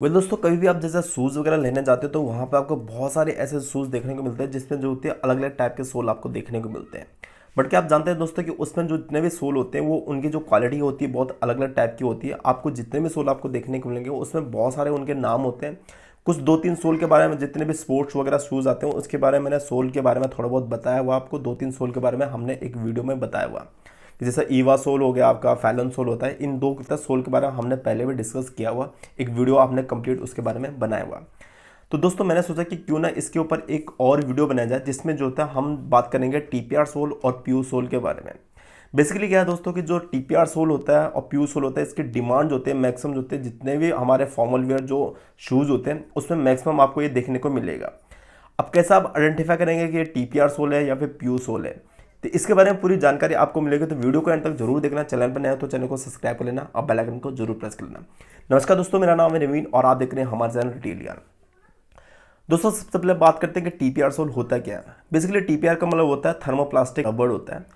दोस्तों कभी भी आप जैसे शूज़ वगैरह लेने जाते हो तो वहाँ पे आपको बहुत सारे ऐसे शूज़ देखने को मिलते हैं जिसमें जो होते हैं अलग अलग टाइप के सोल आपको देखने को मिलते हैं। बट क्या आप जानते हैं दोस्तों कि उसमें जो जितने भी सोल होते हैं वो उनकी जो क्वालिटी होती है बहुत अलग अलग टाइप की होती है। आपको जितने भी सोल आपको देखने को मिलेंगे उसमें बहुत सारे उनके नाम होते हैं। कुछ दो तीन सोल के बारे में, जितने भी स्पोर्ट्स वगैरह शूज़ आते हैं उसके बारे में मैंने सोल के बारे में थोड़ा बहुत बताया हुआ, आपको दो तीन सोल के बारे में हमने एक वीडियो में बताया हुआ। जैसे ईवा सोल हो गया, आपका फैलन सोल होता है। इन दो सोल के बारे में हमने पहले भी डिस्कस किया हुआ, एक वीडियो आपने कंप्लीट उसके बारे में बनाया हुआ। तो दोस्तों मैंने सोचा कि क्यों ना इसके ऊपर एक और वीडियो बनाया जाए जिसमें जो होता है हम बात करेंगे टीपीआर सोल और प्यू सोल के बारे में। बेसिकली क्या है दोस्तों कि जो टीपीआर सोल होता है और प्यू सोल होता है, इसकी डिमांड होते हैं मैक्सिमम जो होते हैं जितने भी हमारे फॉर्मल वेयर जो शूज़ होते हैं उसमें मैक्सिमम आपको ये देखने को मिलेगा। अब कैसे आप आइडेंटिफाई करेंगे कि ये टीपीआर सोल है या फिर प्यू सोल है, तो इसके बारे में पूरी जानकारी आपको मिलेगी। तो वीडियो को एंड तक जरूर देखना। चैनल पर नया हो तो चैनल को सब्सक्राइब कर लेना और बेल आइकन को जरूर प्रेस कर लेना। नमस्कार दोस्तों, मेरा नाम है नवीन और आप देख रहे हैं हमारे चैनल डिटेल यार। दोस्तों सबसे पहले बात करते हैं कि टीपीआर सोल होता क्या है। बेसिकली टीपीआर का मतलब होता है थर्मोप्लास्टिक रबड़ होता है।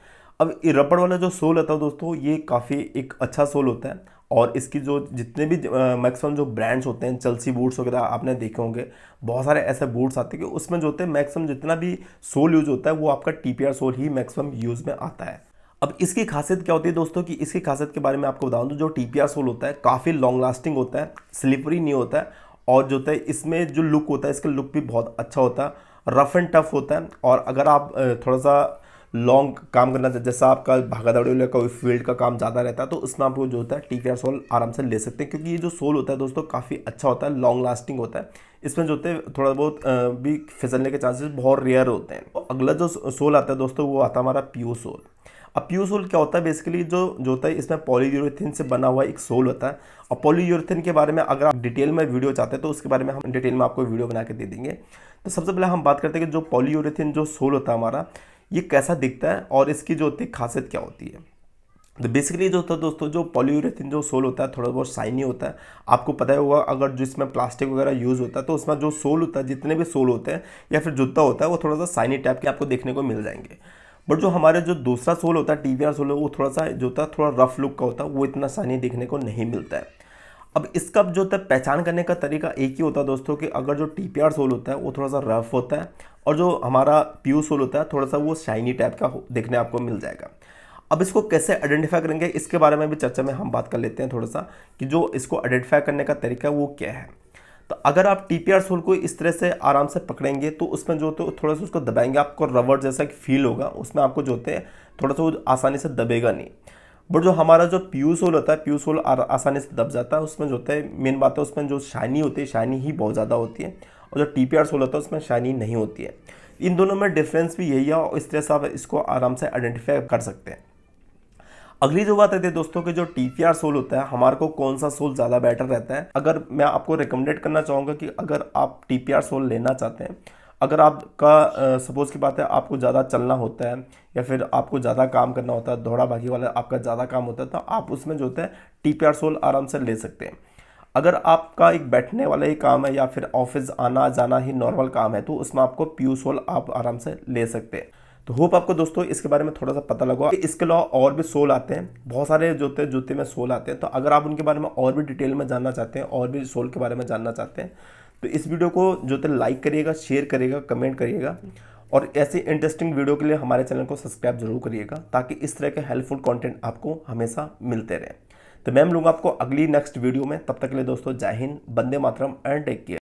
अब ये रबड़ वाला जो सोल होता है दोस्तों, ये काफ़ी एक अच्छा सोल होता है। और इसकी जो जितने भी मैक्सिमम जो ब्रांड्स होते हैं, चेल्सी बूट्स वगैरह आपने देखे होंगे, बहुत सारे ऐसे बूट्स आते हैं कि उसमें जो होते हैं मैक्सिमम जितना भी सोल यूज होता है वो आपका टीपीआर सोल ही मैक्सिमम यूज में आता है। अब इसकी खासियत क्या होती है दोस्तों कि इसकी खासियत के बारे में आपको बताऊं तो जो टीपीआर सोल होता है काफ़ी लॉन्ग लास्टिंग होता है, स्लिपरी नहीं होता है। और जो होता है इसमें जो लुक होता है, इसका लुक भी बहुत अच्छा होता है, रफ एंड टफ होता है। और अगर आप थोड़ा सा लॉन्ग काम करना चाहते, जैसा आपका भागा दौड़ी वाला कोई फील्ड का काम ज़्यादा रहता है, तो उसमें आपको जो होता है टीपीआर सोल आराम से ले सकते हैं, क्योंकि ये जो सोल होता है दोस्तों काफ़ी अच्छा होता है, लॉन्ग लास्टिंग होता है। इसमें जो होते हैं थोड़ा बहुत भी फिसलने के चांसेस बहुत रेयर होते हैं। तो अगला जो सोल आता है दोस्तों वो आता है हमारा प्यू सोल। अब प्यू सोल क्या होता है, बेसिकली जो जो होता है इसमें पॉलीयूरेथेन से बना हुआ एक सोल होता है। और पॉलीयूरेथेन के बारे में अगर आप डिटेल में वीडियो चाहते हैं तो उसके बारे में हम डिटेल में आपको वीडियो बना के दे देंगे। तो सबसे पहले हम बात करते हैं कि जो पॉलीयूरेथेन जो सोल होता है हमारा, ये कैसा दिखता है और इसकी जो होती है खासियत क्या होती है। तो बेसिकली जो होता है दोस्तों, जो पॉलीयूरेथेन जो सोल होता है थोड़ा बहुत शाइनी होता है। आपको पता ही होगा, अगर जिसमें प्लास्टिक वगैरह यूज़ होता है तो उसमें जो सोल होता है, जितने भी सोल होते हैं या फिर जूता होता है, वो थोड़ा सा शाइनी टाइप के आपको देखने को मिल जाएंगे। बट जो हमारे जो दूसरा सोल होता है टीपीआर सोल, वो थोड़ा सा जो होता है थोड़ा रफ लुक का होता है, वो इतना शाइनी देखने को नहीं मिलता है। अब इसका जो होता है पहचान करने का तरीका एक ही होता है दोस्तों कि अगर जो टीपीआर सोल होता है वो थोड़ा सा रफ होता है और जो हमारा प्यू सोल होता है थोड़ा सा वो शाइनी टाइप का देखने आपको मिल जाएगा। अब इसको कैसे आइडेंटिफाई करेंगे इसके बारे में भी चर्चा में हम बात कर लेते हैं थोड़ा सा, कि जो इसको आइडेंटिफाई करने का तरीका वो क्या है। तो अगर आप टीपीआर सोल को इस तरह से आराम से पकड़ेंगे तो उसमें जो तो थोड़ा सा उसको दबाएंगे, आपको रबड़ जैसा फील होगा, उसमें आपको जो होते हैं थोड़ा सा वो आसानी से दबेगा नहीं। बट जो हमारा जो प्यू सोल होता है, प्यू सोल आसानी से दब जाता है। उसमें जो होता है मेन बात है, उसमें जो शाइनी होती है शाइनी ही बहुत ज़्यादा होती है, और जो टीपीआर सोल होता है उसमें शाइनी नहीं होती है। इन दोनों में डिफरेंस भी यही है और इस तरह से आप इसको आराम से आइडेंटिफाई कर सकते हैं। अगली जो बात है दोस्तों कि जो टीपीआर सोल होता है हमारे को कौन सा सोल ज़्यादा बेटर रहता है। अगर मैं आपको रिकमेंडेड करना चाहूँगा कि अगर आप टीपीआर सोल लेना चाहते हैं, अगर आपका सपोज़ की बात है आपको ज़्यादा चलना होता है या फिर आपको ज़्यादा काम करना होता है, दौड़ा भागी वाला आपका ज़्यादा काम होता है, तो आप उसमें जो होता है टीपीआर सोल आराम से ले सकते हैं। अगर आपका एक बैठने वाला ही काम है या फिर ऑफिस आना जाना ही नॉर्मल काम है, तो उसमें आपको प्यू सोल आप आराम से ले सकते हैं। तो होप आपको दोस्तों इसके बारे में थोड़ा सा पता लगा। इसके अलावा और भी सोल आते हैं, बहुत सारे जूते में सोल आते हैं। तो अगर आप उनके बारे में और भी डिटेल में जानना चाहते हैं, और भी सोल के बारे में जानना चाहते हैं, तो इस वीडियो को जो है लाइक करिएगा, शेयर करिएगा, कमेंट करिएगा। और ऐसी इंटरेस्टिंग वीडियो के लिए हमारे चैनल को सब्सक्राइब जरूर करिएगा, ताकि इस तरह के हेल्पफुल कंटेंट आपको हमेशा मिलते रहे। तो मैं मिलूंगा आपको अगली नेक्स्ट वीडियो में। तब तक के लिए दोस्तों जय Hind, Vande Mataram and take care.